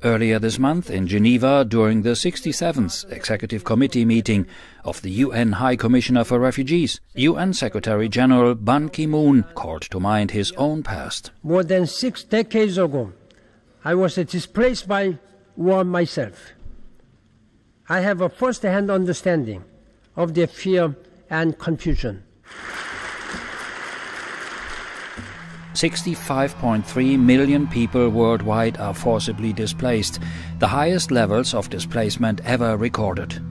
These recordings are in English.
Earlier this month in Geneva, during the 67th Executive Committee meeting of the UN High Commissioner for Refugees, UN Secretary-General Ban Ki-moon called to mind his own past. More than 6 decades ago, I was displaced by war myself. I have a first-hand understanding of their fear and confusion. 65.3 million people worldwide are forcibly displaced, the highest levels of displacement ever recorded.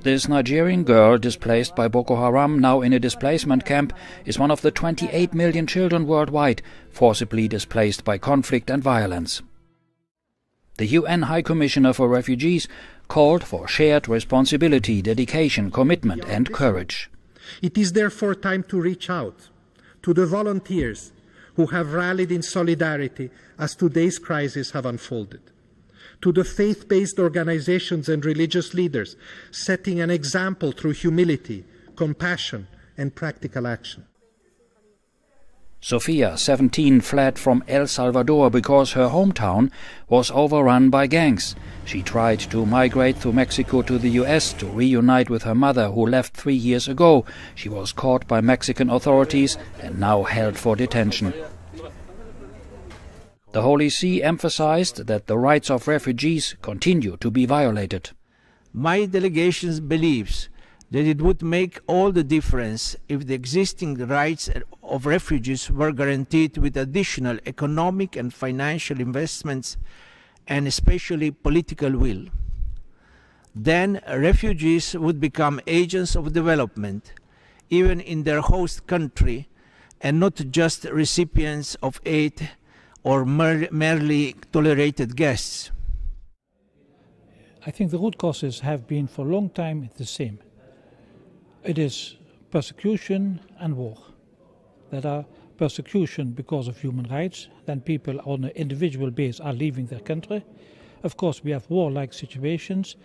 This Nigerian girl displaced by Boko Haram, now in a displacement camp, is one of the 28 million children worldwide forcibly displaced by conflict and violence. The UN High Commissioner for Refugees called for shared responsibility, dedication, commitment and courage. It is therefore time to reach out to the volunteers who have rallied in solidarity as today's crises have unfolded, to the faith-based organizations and religious leaders setting an example through humility, compassion and practical action. Sofia, 17, fled from El Salvador because her hometown was overrun by gangs. She tried to migrate through Mexico to the US to reunite with her mother, who left 3 years ago. She was caught by Mexican authorities and now held for detention. The Holy See emphasized that the rights of refugees continue to be violated. My delegation believes that it would make all the difference if the existing rights of refugees were guaranteed with additional economic and financial investments and especially political will. Then refugees would become agents of development, even in their host country, and not just recipients of aid or merely tolerated guests. I think the root causes have been for a long time the same. It is persecution and war. That are persecution because of human rights, then people on an individual basis are leaving their country. Of course, we have war-like situations,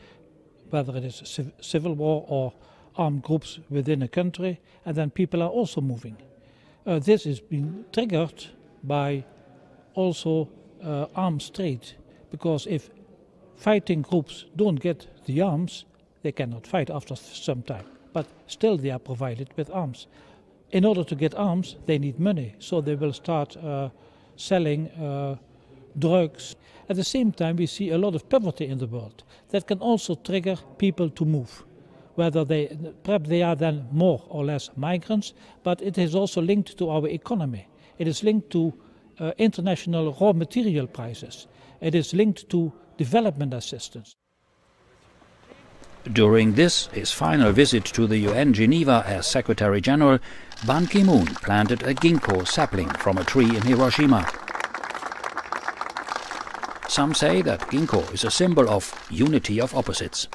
whether it is civil war or armed groups within a country, and then people are also moving. This has been triggered by also arms trade, because if fighting groups don't get the arms, they cannot fight after some time. But still they are provided with arms. In order to get arms, they need money, so they will start selling drugs. At the same time, we see a lot of poverty in the world. That can also trigger people to move. Perhaps they are then more or less migrants, but it is also linked to our economy. It is linked to international raw material prices. It is linked to development assistance. During his final visit to the UN Geneva as Secretary-General, Ban Ki-moon planted a ginkgo sapling from a tree in Hiroshima. Some say that ginkgo is a symbol of unity of opposites.